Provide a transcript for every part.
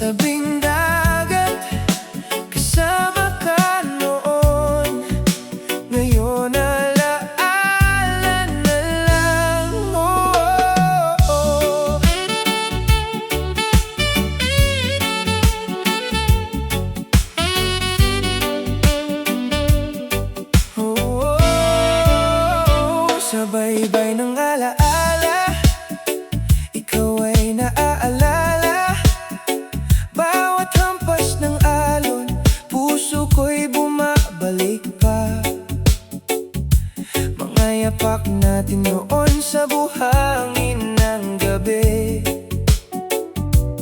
tabing dagat, kasama ka noon. Ngayon alaala na lang. Sa baybay ng alaala, ikaw ay naaalala. Bawat hampas ng alon, puso ko'y bumabalik pa. Mga yapak natin noon sa buhangin ng gabi,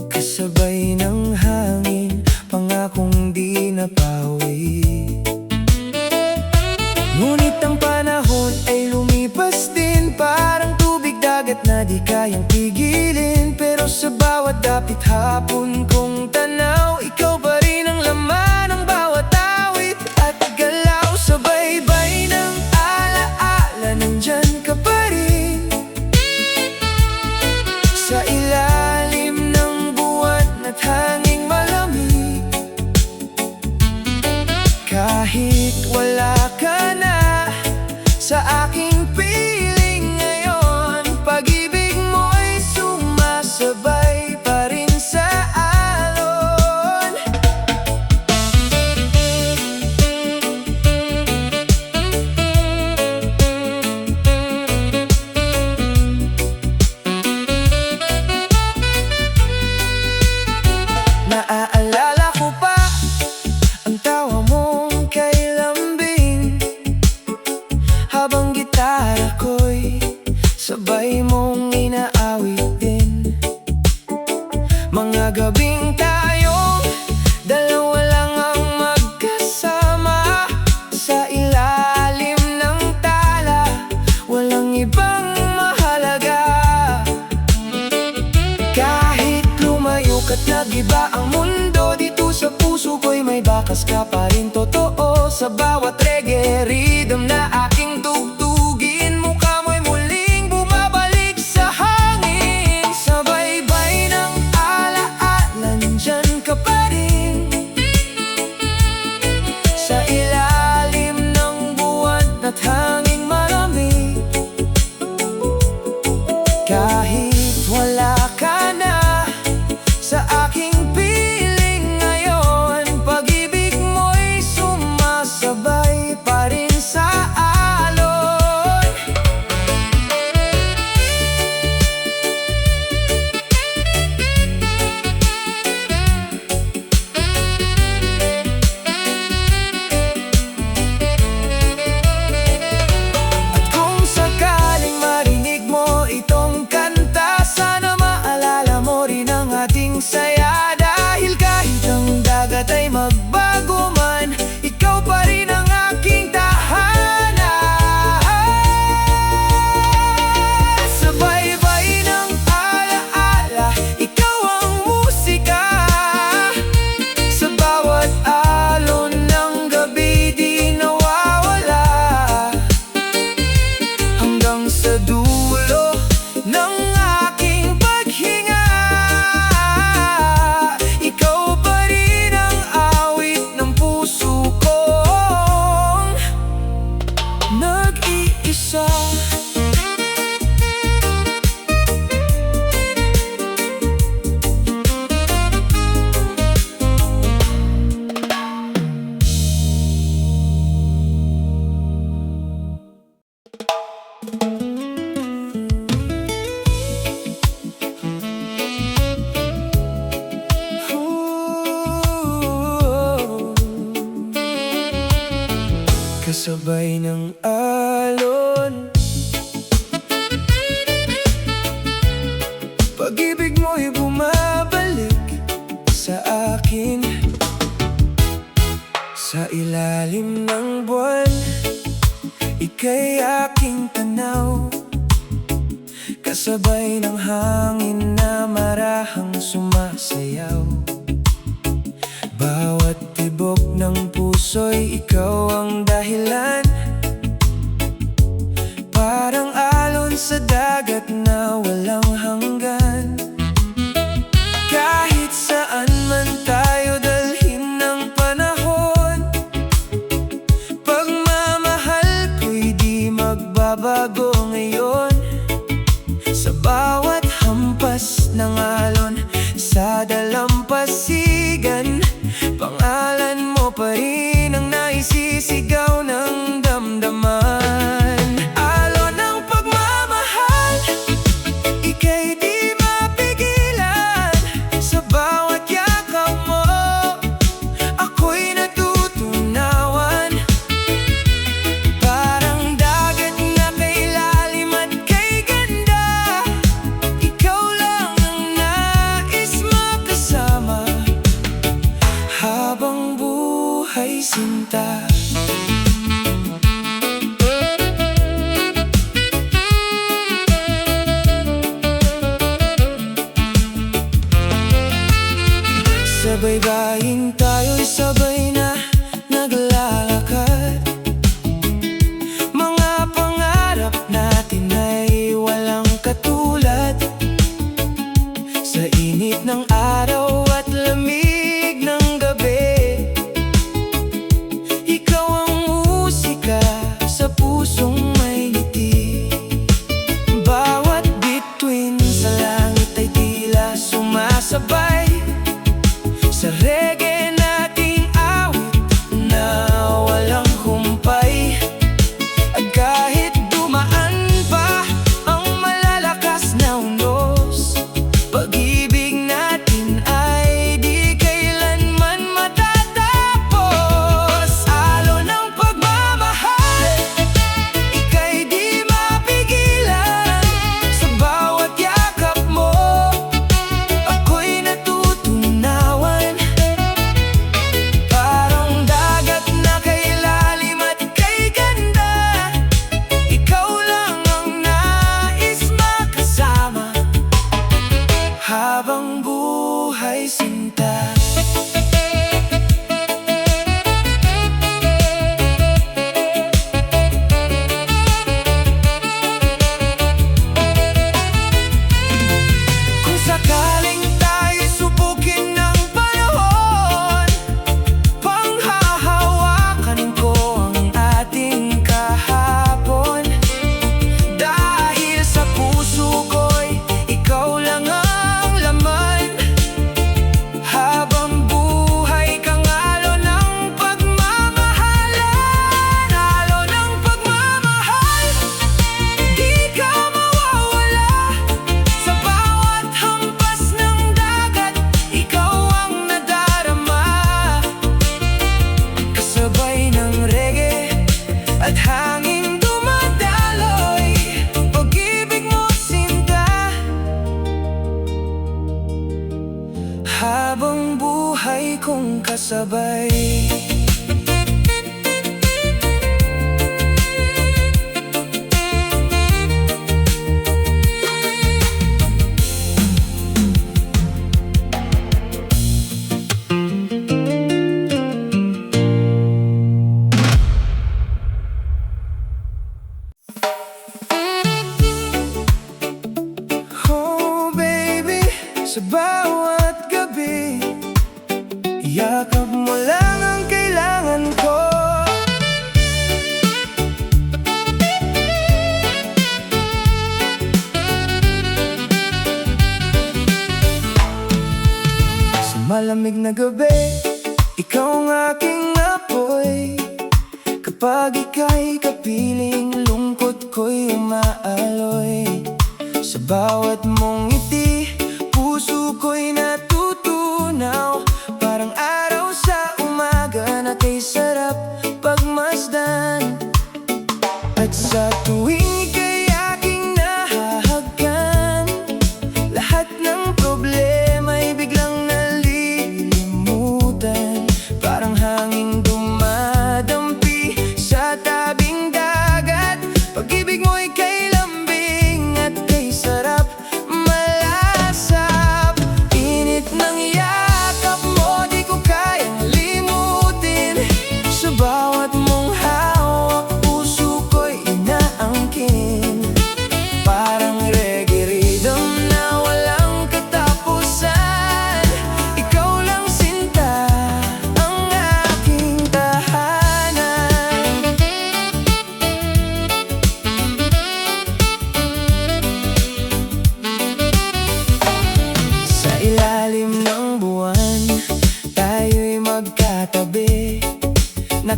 kasabay ng hangin, pangakong di napawi. Ngunit ang panahon ay lumipas din, parang tubig dagat na di kayang pigilin. Pero sa bawat dapit hapon kong tanaw, ikaw pa rin ang laman ng bawat awit at galaw. Sa baybay ng alaala, nandyan ka pa rin. Sa ilalim ng buwan at hanging malamig, kahit wala ka na sa aking piling ngayon, pag-ibig mo'y sumasabay pa rin sa alon. Naaalala ko pa ang tawa mong kay lambing, habang gitara ko'y sabay mong inaawit din. Mga gabing tayong dalawa lang ang magkasama, sa ilalim ng tala, walang ibang mahalaga. Kahit lumayo ka't nag-iba ang mundo, dito sa puso ko'y may bakas ka pa rin totoo. Sa bawat reggae rhythm na aking tugtugin, mukha mo'y muling bumabalik sa hangin. Sa baybay ng alaala, nandyan ka pa rin. Sa ilalim ng buwan at hanging malamig, kahit wala ka na sa aking piling ngayon, pag-ibig mo'y sumasabay pa rin sa alon. At kung sakaling marinig mo itong kanta, sana maalala mo rin ang ating saya. Dahil kahit ang dagat ay magbago man, ikaw pa rin ang aking tahanan. Sa baybay ng alaala, ikaw ang musika. Sa bawat alon ng gabi di nawawala, hanggang sa dulo ng aking paghinga. Ikaw pa rin ang awit ng puso kong nag-iisa. Kasabay ng alon, pag-ibig mo'y bumabalik sa akin. Sa ilalim ng buwan, ika'y aking tanaw, kasabay ng hangin na marahang sumasayaw. Bawat tibok ng puso'y ikaw ang dahilan, parang alon sa dagat na walang hanggan. Kahit saan man ngayon. Sa bawat hampas ng alon, sa dalampasigan, pangalan mo pa rin ang naisisigaw ng damdaman. Alon ng pagmamahal, ika'y di mapigilan. Sa bawat yakap mo, ako'y natutunawan. Parang dagat na kay lalim at kay ganda, ikaw lang ang nais makasama habang buhay sinta. Sa baybayin tayo'y sabay na naglalakad. Mga pangarap natin ay walang katulad. Sa init ng araw at lamig ng gabi, ikaw ang musika sa pusong may ngiti. Bawat bituin sa langit ay tila sumasabay sa reggae nating awit na walang humpay. At kahit dumaan pa ang malalakas na unos, pag-ibig natin ay di kailanman matatapos. Alon ng pagmamahal, ika'y di mapigilan. Sa bawat yakap mo, ako'y natutunawan. Parang dagat na kay lalim at kay ganda, ikaw lang ang nais makasama habang buhay sinta. Kung sakaling tayo'y subukin ng panahon, panghahawakan ko ang ating kahapon. Dahil sa puso ko'y ikaw lang ang laman, habang buhay kang alon ng pagmamahalan. Alon ng pagmamahal, di ka mawawala. Sa bawat hampas ng dagat, ikaw ang nadarama. Kasabay ng reggae at hangin dumadaloy, pag-ibig mo sinta habang buhay kong kasabay. Oh baby, sa bawat gabi, yakap mo lang ang kailangan ko. Sa malamig na gabi, ikaw ang aking apoy. Kapag ika'y kapiling, lungkot ko'y umaaloy. Sa bawat mong ngiti, puso ko'y natutunaw. Parang araw sa umaga na kay sarap pagmasdan. At sa tuwing ika'y aking nahahagkan, lahat ng problema'y biglang nalilimutan. Parang hangin dumadampi sa tabing dagat, pag-ibig mo'y kay lambing at kay sarap malasap. Init ng yakap mo, di ko kayang limutin. Sa bawat mong hawak, puso ko'y inaangkin.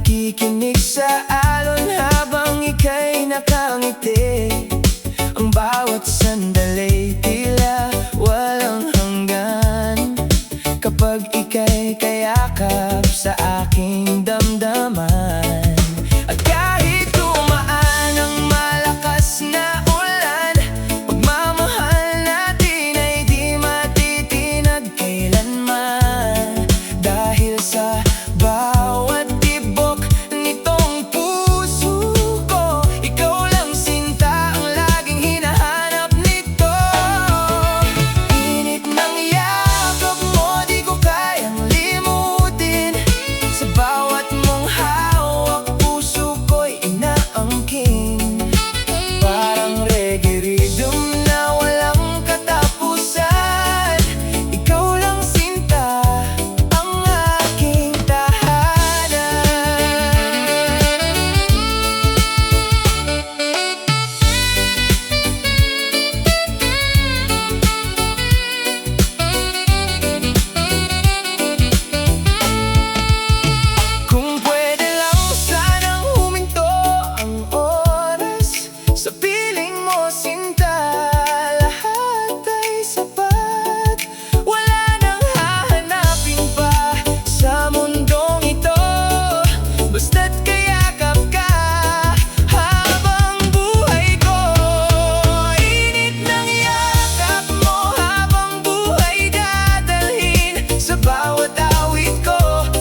nakikinig sa alon habang ika'y nakangiti. Ang bawat sandali tila walang hanggan kapag ika'y kayakap sa aking damdaman. At kahit tumaan ang malakas na ulan, pagmamahal natin ay di matitinag kailanman. Dahil sa bawat tibok nitong puso ko, ikaw lang sinta ang laging hinahanap nito. Init ng yakap mo, di ko kayang limutin. Sa bawat mong hawak, puso ko'y inaangkin. Parang reggae rhythm na walang katapusan. Ikaw lang sinta ang aking tahanan. Kung pwede lang sanang huminto ang oras sa piling mo, sinta, lahat ay sapat. Wala nang hahanapin pa sa mundong ito, basta't kayakap ka habang buhay ko. Init ng yakap mo habang buhay dadalhin. Sa bawat awit ko,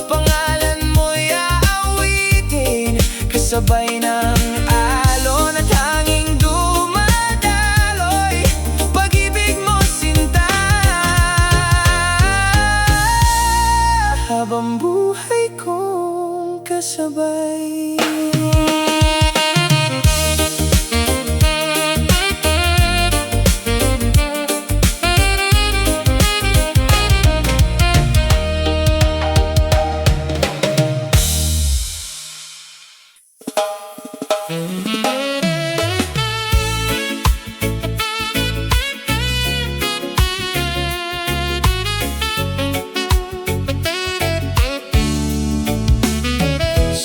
pangalan mo'y aawitin. Kasabay ng alon at hanging dumadaloy, pag-ibig mo sinta. Habang buhay kong kasabay.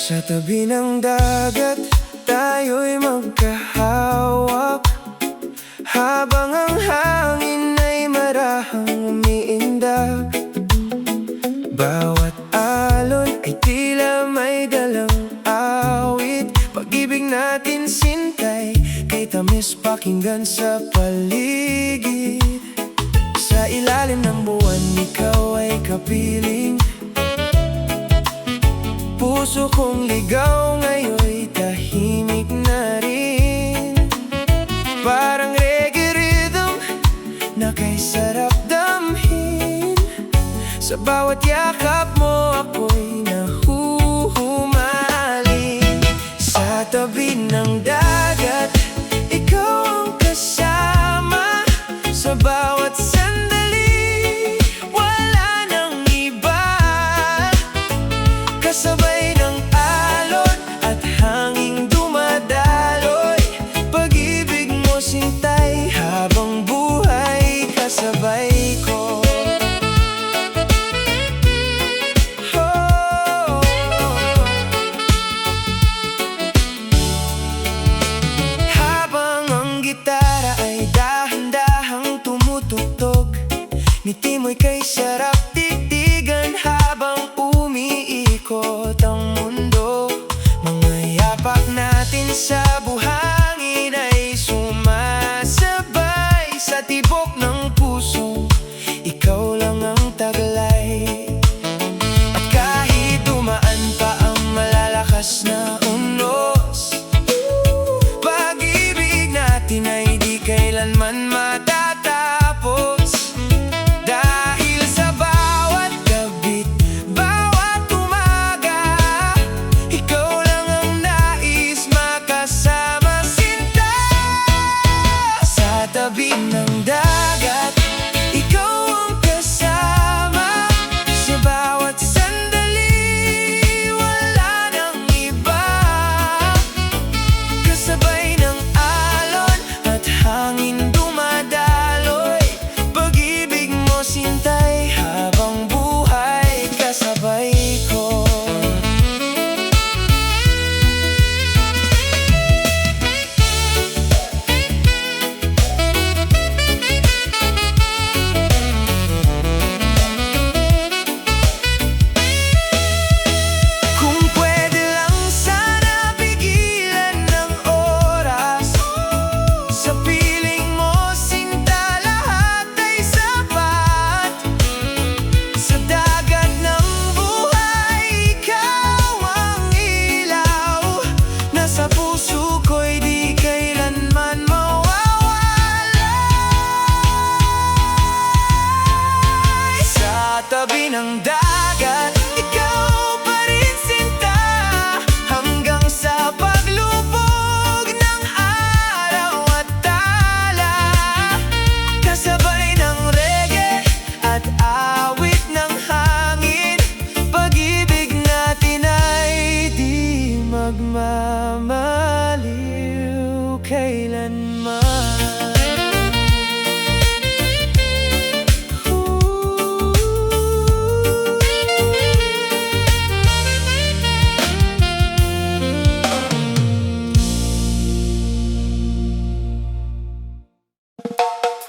Sa tabi ng dagat, tayo'y magkahawak habang ang hangin ay marahang umiindak. Bawat alon ay tila may dalang awit. Pag-ibig natin sintay, kay tamis pakinggan sa paligid. Sa ilalim ng buwan, ikaw ay kapiling. Puso kong ligaw ngayon'y tahimik na rin. Parang reggae rhythm na kay sarap damhin. Sa bawat yakap mo ako'y nahuhumaling. Sa tabi ng dagat, ikaw ang kasama. Sa bawat sandali, wala nang iba. Kasabay ng alon at hanging dumadaloy, pag-ibig mo sintay, habang buhay kasabay ko. Habang ang gitara ay dahan-dahang tumutugtog, ngiti mo'y kay sarap titigan habang umiikot ang mundo. Mga yapak natin sa buhangin ay sumasabay sa tibok ng puso. Ikaw lang ang taglay. At kahit dumaan pa ang malalakas na unos, pag-ibig natin ay di kailanman matatapos. Dahil sa bawat gabit, bawat umaga, ikaw lang ang nais makasama sinta. Sa tabi ng dagat, ikaw ang kasama. Sa bawat sandali, wala nang iba. Kasabay ng alon at hangin dumadaloy, pag-ibig mo sintay, habang buhay kasabay ko.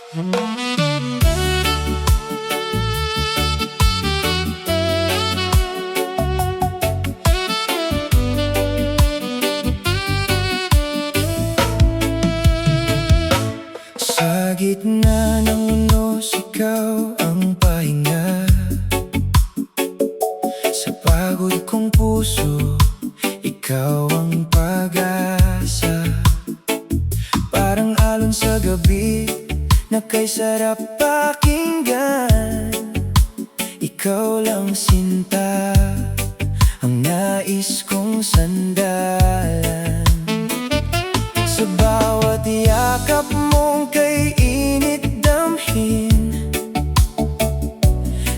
Sa gitna ng unos, ikaw ang pahinga. Sa pagod kong puso, ikaw ang pag-asa. Parang alon sa gabi na kay sarap pakinggan. Ikaw lang sinta, ang nais kong sandalan. Sa bawat yakap mong kay init damhin,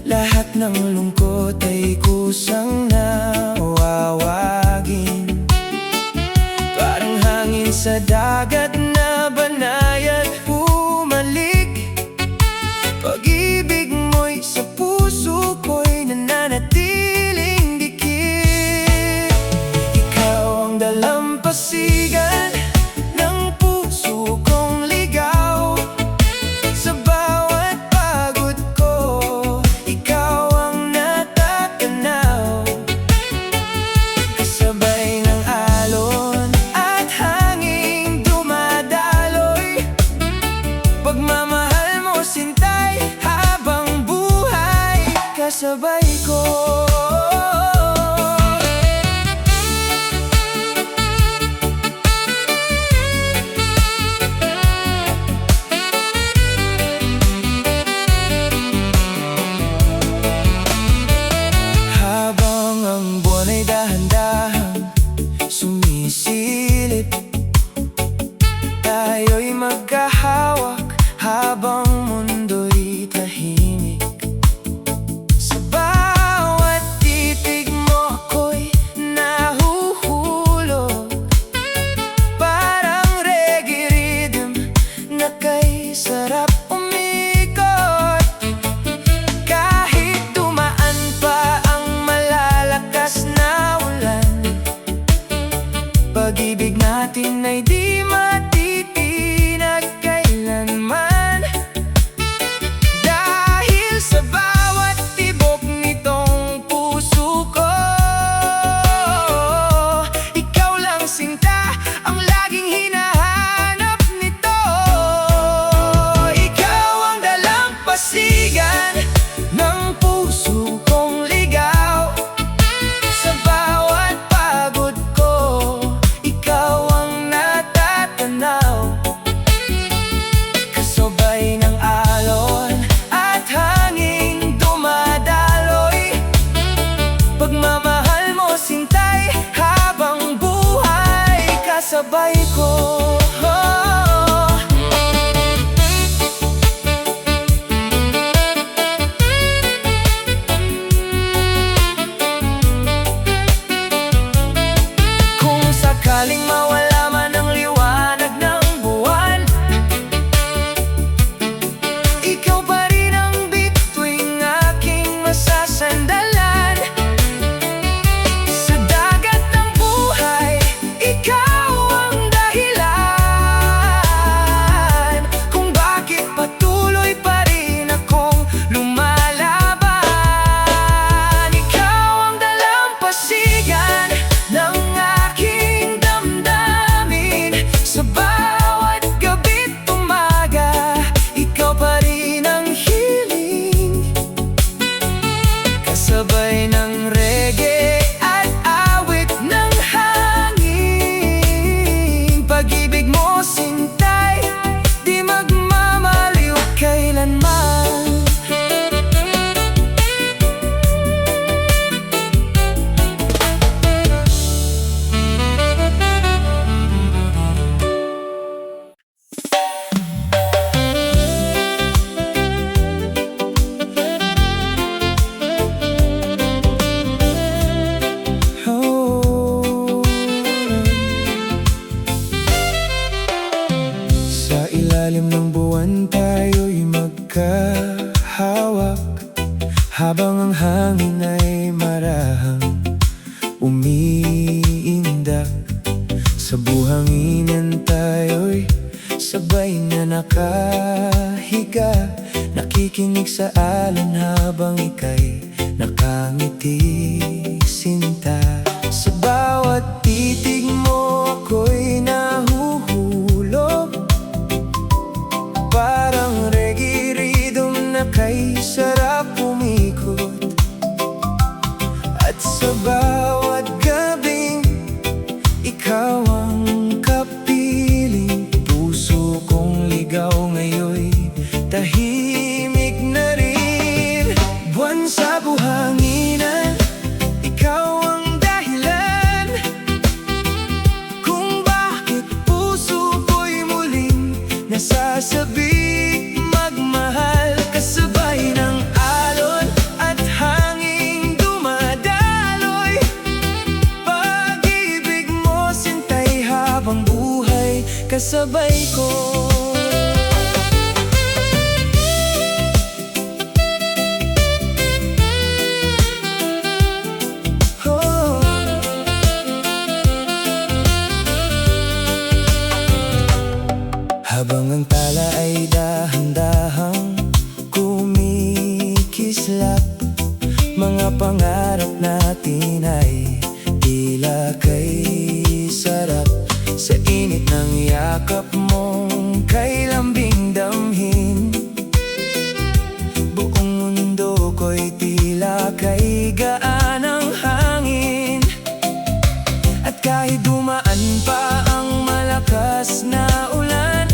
lahat ng lungkot ay kusang nawawagin. Parang hangin sa dagat na banayad bumalik. Pag-ibig mo'y sa puso ko'y nananatiling dikit. Ikaw ang dalampasigan ng puso kong ligaw. Sa bawat pagod ko, ikaw ang natatanaw. Kasabay ng alon at hanging dumadaloy, pagmamahal mo sintay habang buhay, kasabay ko. Habang ang buwan ay dahan-dahang sumisilip, tayo'y magkahawak habang mundo'y tahimik. Sa bawat titig mo ako'y nahuhulog, parang reggae rhythm na kay sarap umikot. Kahit dumaan pa ang malalakas na ulan, pag-ibig natin ay di matitinag kailanman. Dahil sa bawat tibok nitong puso ko, ikaw lang sinta ang laging hinahanap nito. Ikaw ang dalampasigan ng puso kong ligaw. Sa bawat pagod ko, ikaw ang natatanaw. Kasabay ng alon at hanging dumadaloy, pagmamahal mo sintay habang buhay, kasabay ko. Kung sakaling mawala man ang liwanag ng buwan, ikaw pa rin ang bituing aking masasandalan. Sa dagat ng buhay, ikaw ang dahilan kung bakit patuloy pa rin akong lumalaban. Ikaw ang dalampasigan ng aking damdamin. Sa bawat gabi't umaga, ikaw pa rin ang hiling. Kasabay ng reggae at awit ng hangin, pag-ibig mo sintay di magmamaliw kailanman. Oh. Sa ilalim ng buwan tayo'y magkahawak, habang ang hangin ay marahang umiindak. Sa buhanginan tayo'y sabay na nakahiga, nakikinig sa alon habang ika'y nakangiti, sinta. Sa bawat titig mo ako'y nahuhulog, parang reggae rhythm na kay sarap umikot. At sa bawat gabing ikaw ang kapiling, puso kong ligaw ngayon'y tahimik na rin. Buwan sa buhanginan, ikaw ang dahilan kung bakit puso ko'y muling nasasabik magmahal. Kasabay ng alon at hanging dumadaloy, pag-ibig mo sintay habang buhay kasabay ko. Habang ang tala ay dahan-dahang kumikislap, mga pangarap natin ay tila kay sarap. Sa init ng yakap mong kay lambing damhin, buong mundo ko'y tila kay gaan ng hangin. At kahit dumaan pa ang malakas na ulan,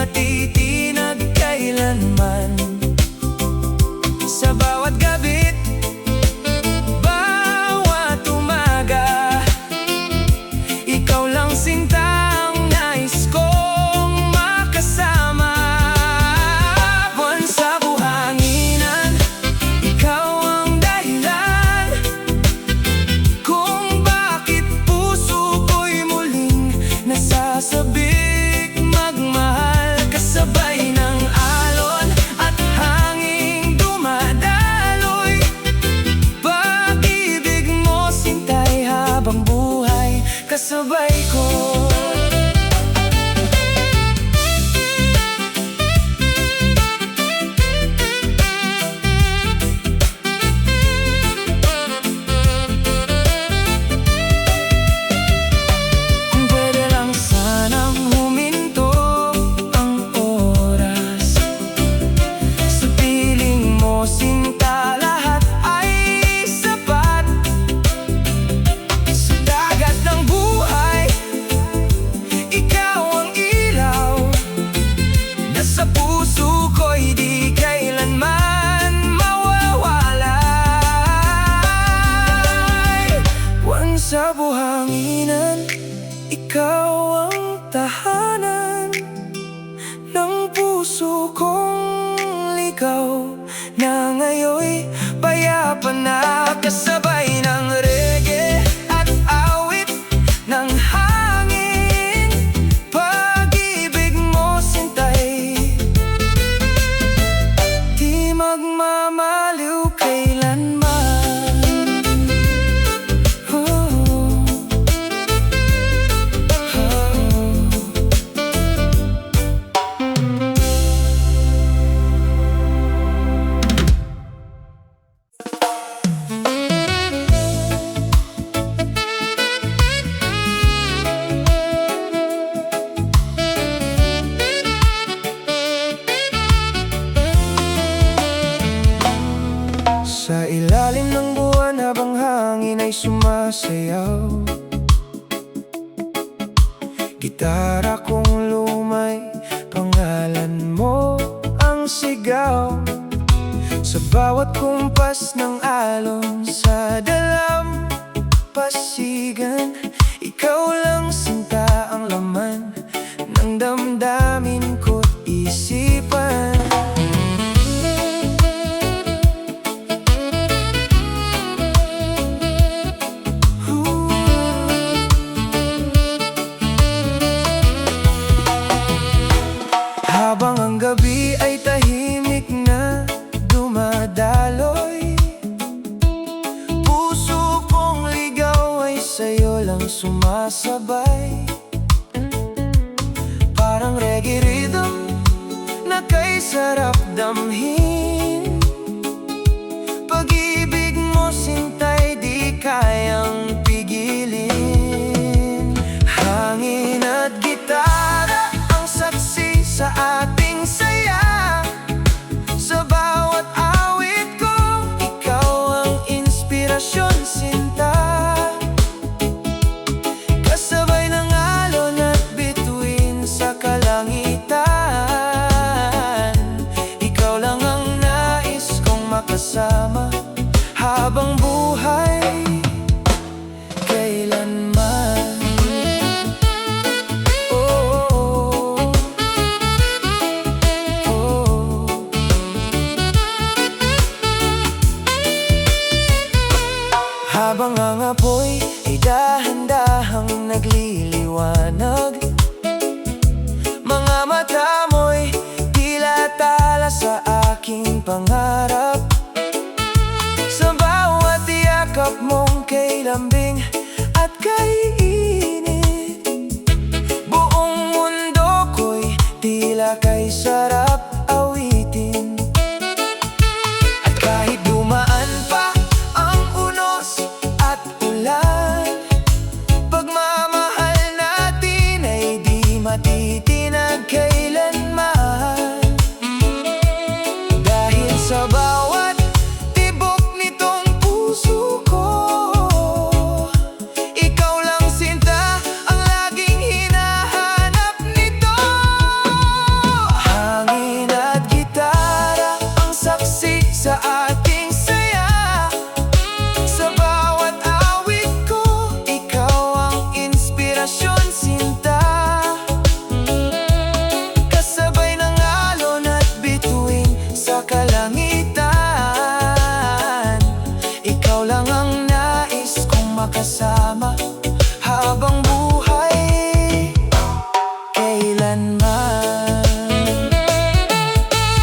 matitinag kailanman. Sa bawat gabit, bawat umaga, ikaw lang sinta ang nais kong makasama. Buwan sa buhanginan, ikaw ang dahilan kung bakit puso ko'y muling nasasabik magmahal. Sabay ng alon at hanging dumadaloy, pag-ibig mo sintay habang buhay kasabay ko. Sa buhanginan, ikaw ang tahanan ng puso kong ligaw, na ngayon'y payapa na. Kasabay ng reggae at awit ng hangin, pag-ibig mo sintay, di magmamaliw kailanman. Sa ilalim ng buwan habang hangin ay sumasayaw, gitara kong lumay, pangalan mo ang sigaw. Sa bawat kumpas ng alon sa dalampasigan, ikaw lang sinta ang laman ng damdamin ko't isipan. Habang ang gabi ay tahimik na dumadaloy, puso kong ligaw ay sa'yo lang sumasayaw. sumasabay, parang reggae rhythm na kay sarap damhin. Pag-ibig mo sintay di kayang pigilin. Hangin at gitara ang saksi sa ating saya. Sa bawat awit ko, ikaw ang inspirasyon sinta. Kasabay ng alon at bituin sa kalangitan, ikaw lang ang nais kong makasama habang buhay, kailanman. Oh, oh, oh. Habang ang apoy ay dahan-dahang nagliliwanag, mga mata mo'y tila tala sa aking pangarap. Sa bawat yakap mong kay lambing at kay init, buong mundo ko'y tila kay sarap awitin. At kahit dumaan pa ang unos at ulan, pagmamahal natin ay di matitinag kailanman. Dahil sa bawat tibok nitong puso ko, ikaw lang sinta ang laging hinahanap nito. Hangin at gitara ang saksi sa ating saya. Sa bawat awit ko, ikaw ang inspirasyon sinta. Kasabay ng alon at bituin sa kalangitan, ikaw lang ang nais kong makasama habang buhay, kailanman.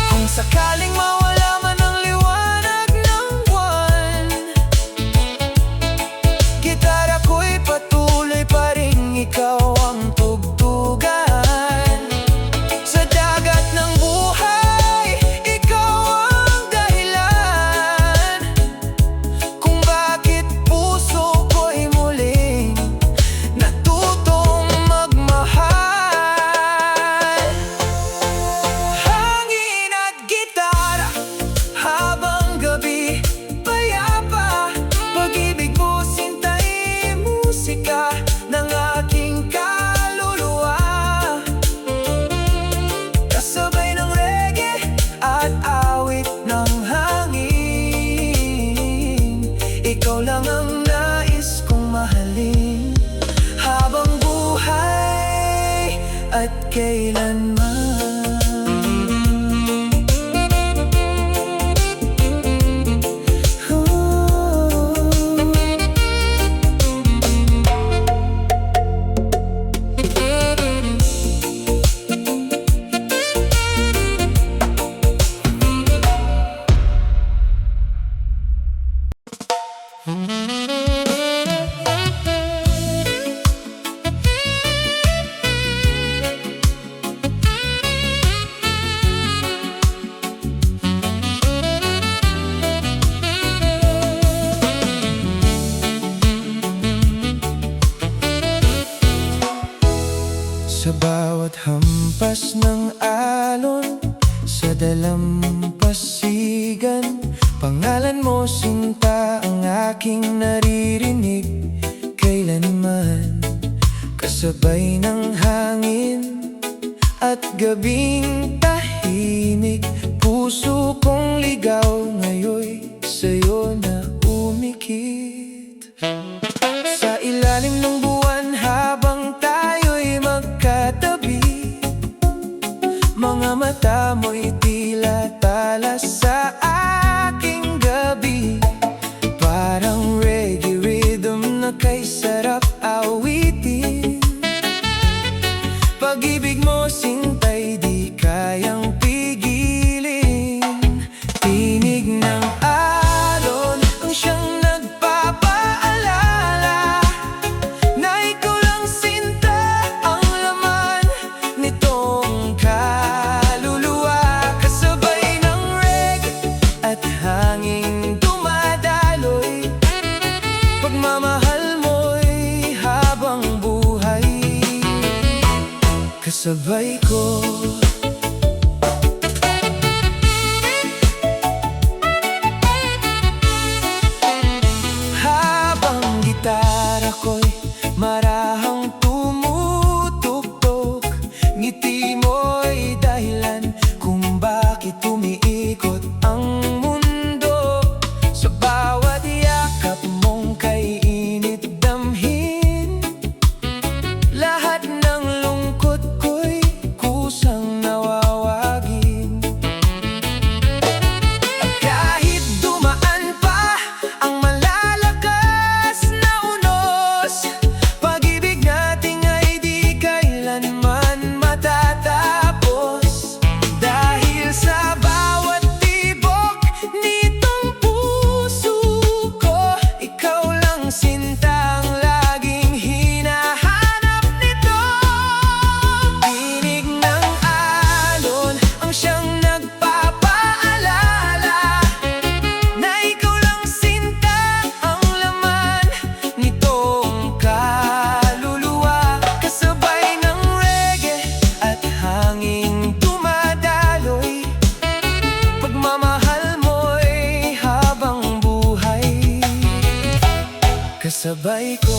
Kung sakaling mawala man ang liwanag ng buwan, gitara ko'y patuloy pa rin ikaw ang tugtugan. Sa dagat ng buhay, ikaw ang dahilan kung bakit puso ko'y muling natutong magmahal. Hangin at gitara habang gabi payapa, pag-ibig mo sintay musika ng aking kaluluwa. Kasabay ng reggae at awit ng hangin, ikaw lang ang nais kong mahalin habang buhay at kailanman. Sa bawat hampas ng alon, sa dalampasigan, pangalan mo sinta ang aking naririnig kailanman. Kasabay ng hangin at gabing tahimik, puso kong ligaw ngayoy sa'yo na umikit. Sa ilalim ng buwan habang tayo'y magkatabi, mga mata mo'y tila tala sa aking gabi. Parang reggae rhythm na kay sarap awitin. Pag-ibig mo sintay di kayang pigilin. Tinig ng alon ang siyang nagpapaalala na ikaw lang kasabay ko. Habang gitara ko'y marahang tumutugtog, ngiti mo'y dahilan kung bakit umiikot ang mundo. Sa bawat yakap mong kay init damhin, lahat ng lungkot ko'y kusang nawawagin. At kahit dumaan pa ang malalakas na unos, pag-ibig natin ay di kailanman matatapos. Dahil sa bawat tibok nitong puso ko, ikaw lang sinta ang laging hinahanap nito. Tinig ng alon ang siyang nagpapaalala na ikaw lang sinta ang laman nitong kaluluwa. Kasabay ng reggae at hanging dumadaloy, pagmamahal mo'y habang buhay, kasabay ko.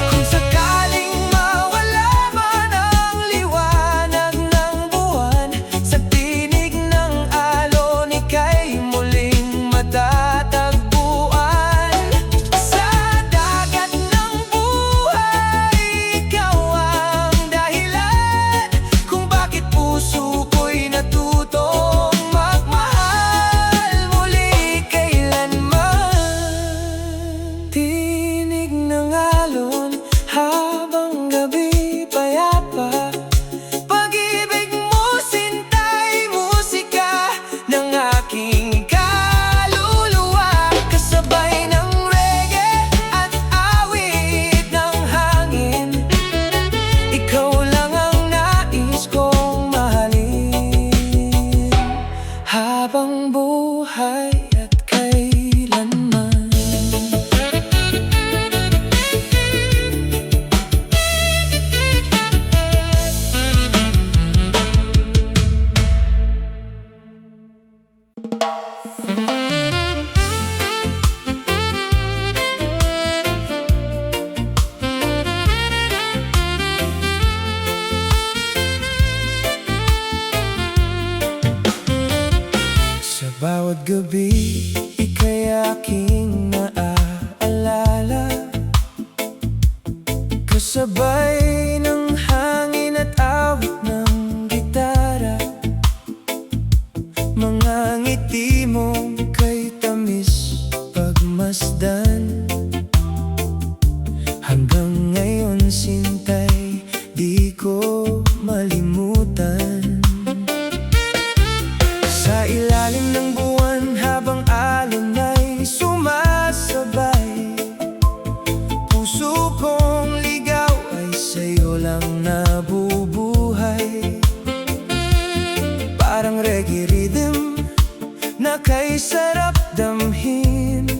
Kung sakaling mawala man ang liwanag ng buwan, sa tinig ng alon ika'y muling matatagpuan. Sa dagat ng buhay, ikaw ang dahilan kung bakit puso ko'y natutong magmahal muli kailanman. Tinig ng alon habang gabi payapa, pag-ibig mo sinta'y musika ng aking kaluluwa. Kasabay ng reggae at awit ng hangin, ikaw lang ang nais kong mahalin habang buhay at kailanman. Sa bawat gabi, ika'y aking naaalala, kasabay ng hangin at awit ng gitara. Mga ngiti mong kay tamis pagmasdan, hanggang ngayon sinta'y di ko malimutan. Sa ilalim ng buwan habang alon ay sumasabay, puso kong ligaw ay sa'yo lang nabubuhay. Parang reggae rhythm na kay sarap damhin,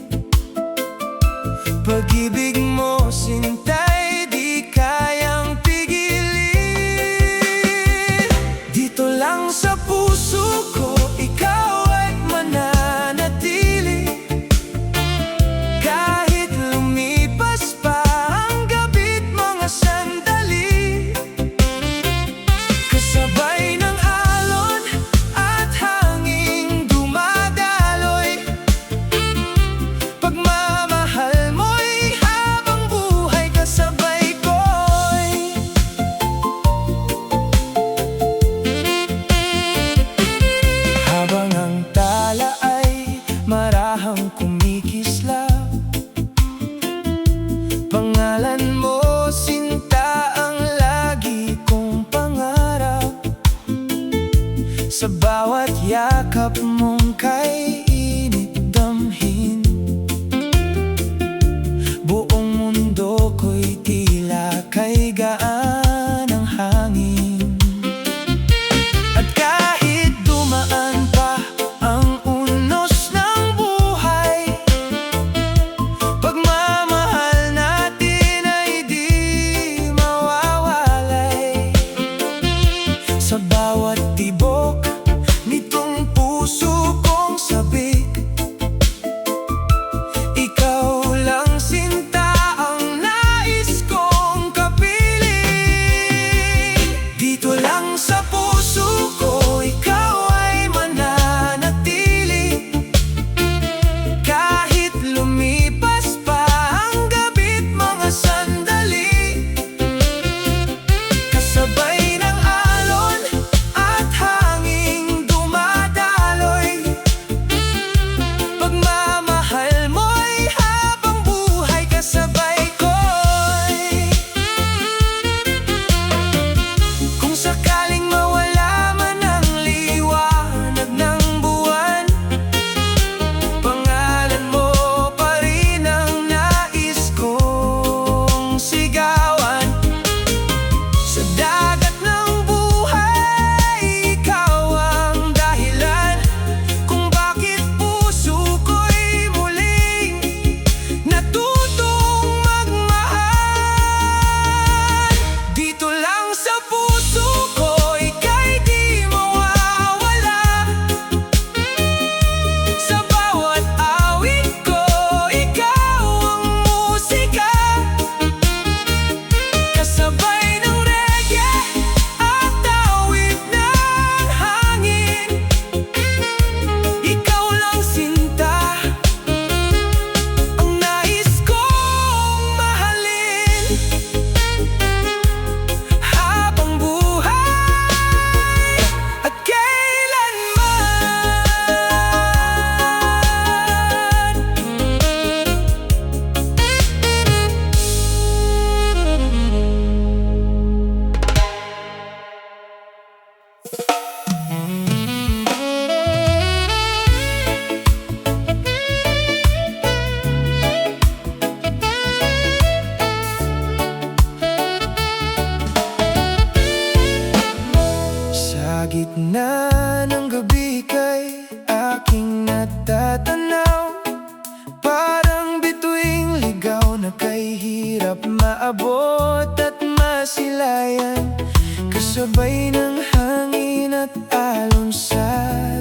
pag-ibig mo sinta'y di kayang pigilin. Dito lang sa puso ko ikaw ay mananatili, kahit lumipas pa ang gabi't mga sandali. Kasabay ng alon at hanging dumadaloy, pagmamahal mo'y habang buhay, kasabay ko'y. Habang ang tala ay marahang kumikislap, pangalan mo sinta ang lagi kong pangarap. Sa bawat yakap mong kay init damhin, buong mundo ko'y tila kay gaan ang hangin. gitna ng gabi kay aking natatanaw, parang bituing ligaw na kay hirap maabot at masilayan. Kasabay ng hangin at alon sa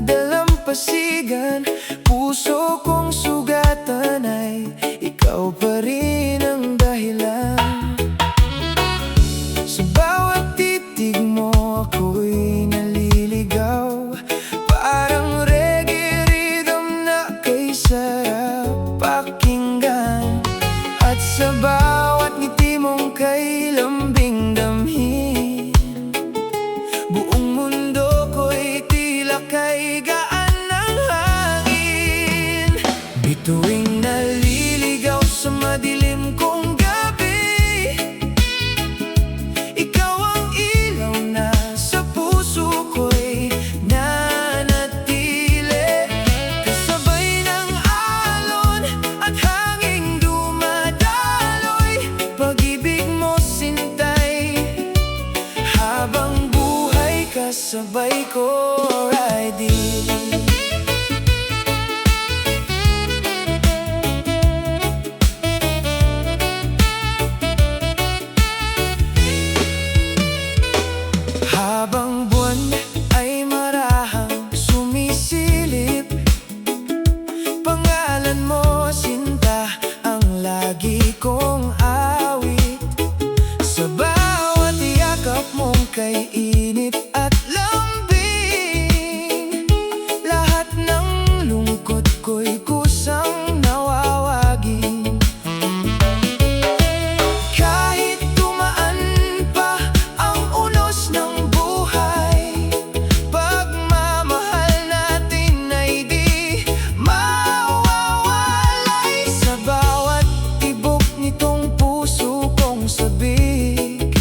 dalampasigan, puso kong sugatan ay ikaw pa rin ang dahilan. Sa bawat titig mo ako'y naliligaw, parang reggae rhythm na kay sarap pakinggan. At sa bawat ngiti mong kay lambing damhin, buong mundo ko'y tila kay gaan ng hangin. Bituing naliligaw sa madilim kong gabi, ikaw ang ilaw na sa puso ko'y nanatili. Kasabay ng alon at hanging dumadaloy, pag-ibig mo sintay, habang buhay kasabay ko riding. Habang buwan ay marahang sumisilip, pangalan mo sinta ang lagi kong awit. Sa bawat yakap mong kay init at lambing, lahat ng lungkot ko'y kusang nawawagin. Kahit tumaan pa ang unos ng buhay, pagmamahal natin ay di mawawalay. Sa bawat tibok nitong puso kong sabik,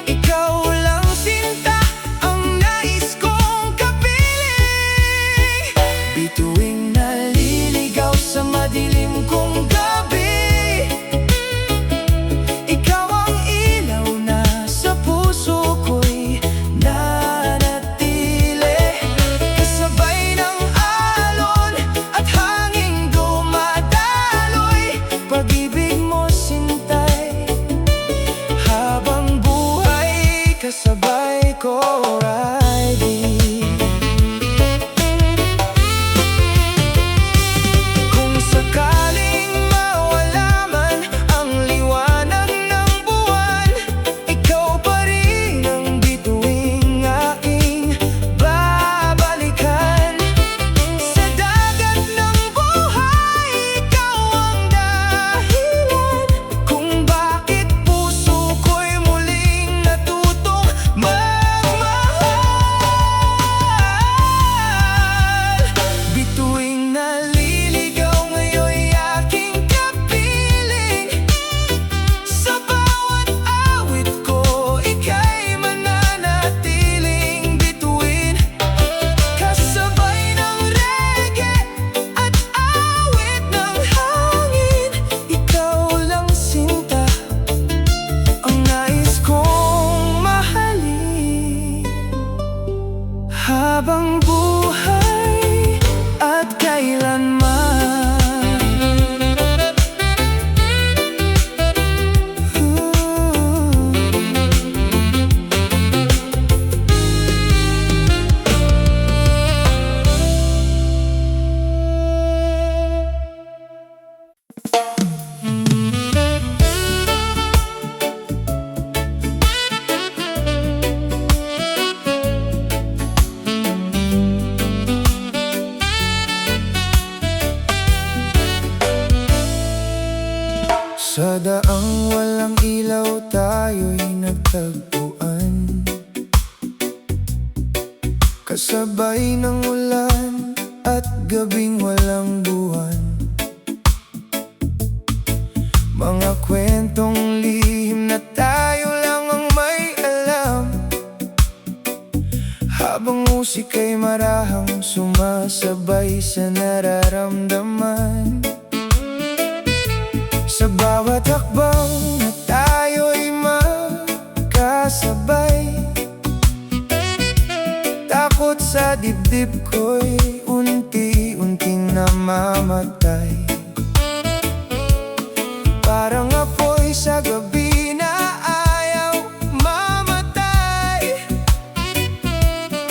ikaw lang sinta ang nais kong kapiling. Bituing naliligaw sa madilim kong gabi, ikaw ang ilaw na sa puso ko'y nanatili. Kasabay ng alon at hanging dumadaloy, pag-ibig mo sintay, habang buhay kasabay ko riding. Kung sakaling mawala man ang liwanag ng buwan, ikaw pa rin ang bituing aking babalikan. Sa dagat ng buhay, ikaw ang dahilan kung bakit puso ko'y muling natutong magmahal. Bituing naliligaw ngayon'y aking kapiling, sa bawat awit ko ika'y mananatiling bituin. Kasabay ng reggae at awit ng hangin, ikaw lang sinta ang nais kong mahalin, habang buhay at kailanman. Sa daang walang ilaw tayo'y nagtagpuan, kasabay ng ulan at gabing walang buwan. Mga kwentong lihim na tayo lang ang may alam, habang musika'y marahang sumasabay sa nararamdaman. Sa bawat hakbang na tayo'y magkasabay, sa dibdib ko'y unti-unting namamatay. Parang apoy sa gabi na ayaw mamatay.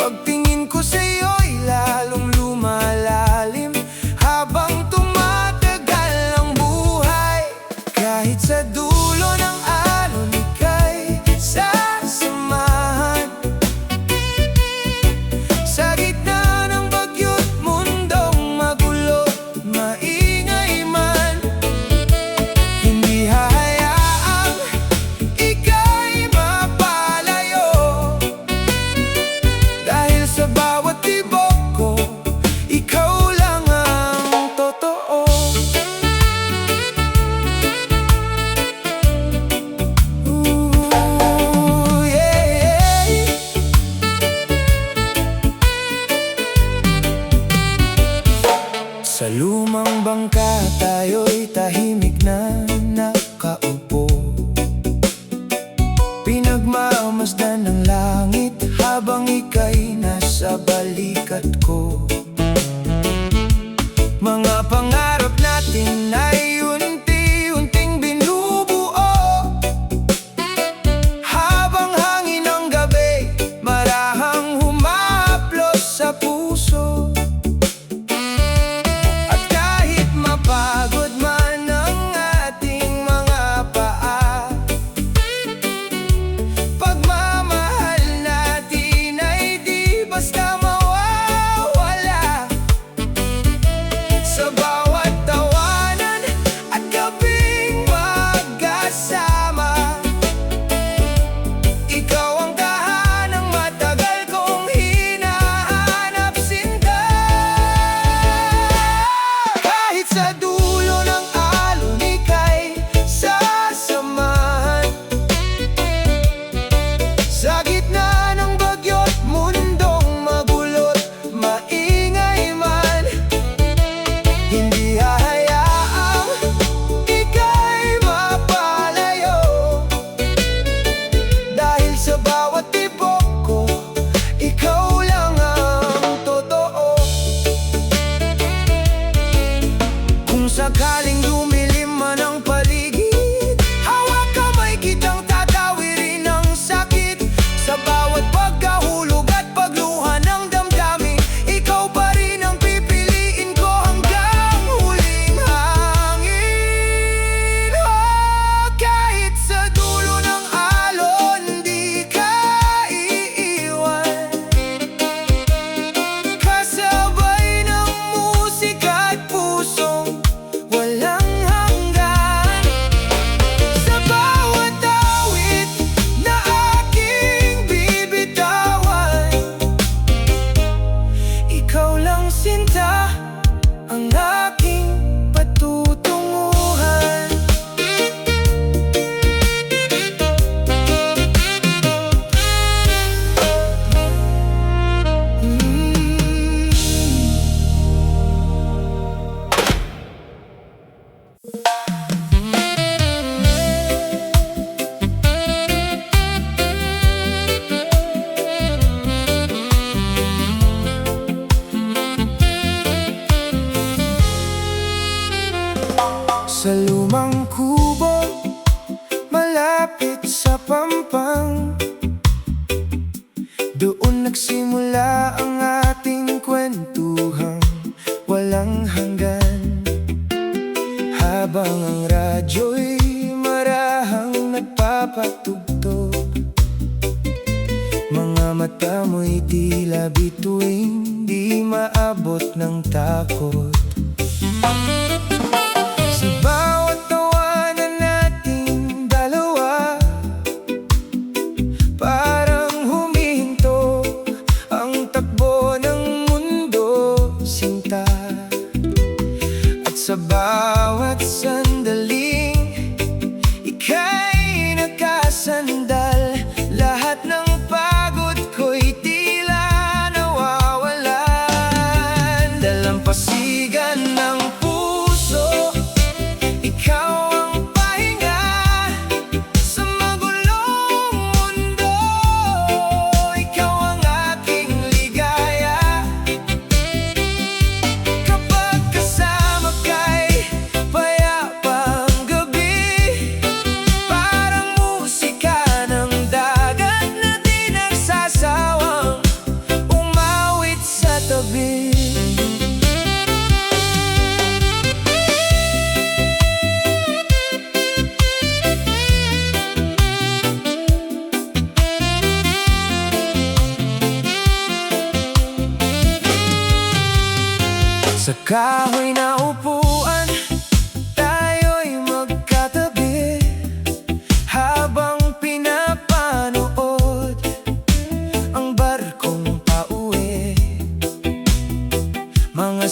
Pagtingin ko sa'yo'y lalong lumalalim habang tumatagal ang buhay. Kahit sa dulo ng alon ika'y sasamahan. Sa gitna ng bagyo't mundong magulo, maingay man, hindi hahayaang ika'y mapalayo. Dahil sa bawat tibok ko, ikaw lang ang totoo. Ooh, yeah. Sa lumang bangka tayo'y tahimik na nakaupo, pinagmamasdan ng langit habang ika'y nasa balikat ko. Mga pangarap natin ay unti-unting binubuo, habang hangin ng gabi marahang humahaplos sa puso. At kahit mapagod man ang ating mga paa, pagmamahal natin ay di basta mawawala. Sa bawat tawanan at gabing magkasama, ikaw ang tahanang matagal kong hinahanap, sinta. Kahit sa dulo ng alon ika'y sasamahan. Sa gitna ng bagyo't mundong magulot, maingay man, hindi hahayaang ika'y mapalayo. Dahil sa bawat tibok ko, ikaw lang ang totoo. Kung sakaling lumilim man ang paligid, hawak kamay kitang tatawirin ng sakit. Sa bawat pagkahulog at pagluha ng damdamin, ikaw pa rin ang pipiliin ko hanggang huling hangin. Oh, kahit sa dulo ng alon, di ka iiwan. Kasabay ng musika at pusong walang hanggan. Sa bawat awit na aking bibitawan, ikaw lang, sinta, ang aking patutunguhan. Sa lumang kubo, malapit sa Pampang, doon nagsimula ang ating kwentuhang walang hanggan. Habang ang radyo'y marahang nagpapatugtog, mga mata mo'y tila bituing di maabot ng takot. Sa bawat tawanan nating dalawa, parang humihinto ang takbo ng mundo, sinta. At sa bawat sandaling ika'y nakasandal, lahat ng pagod ko'y tila nawawalan. Dalampasigan ng puso Sa kahoy na upuan, tayo'y magkatabi habang pinapanood ang barkong pauwi. Mga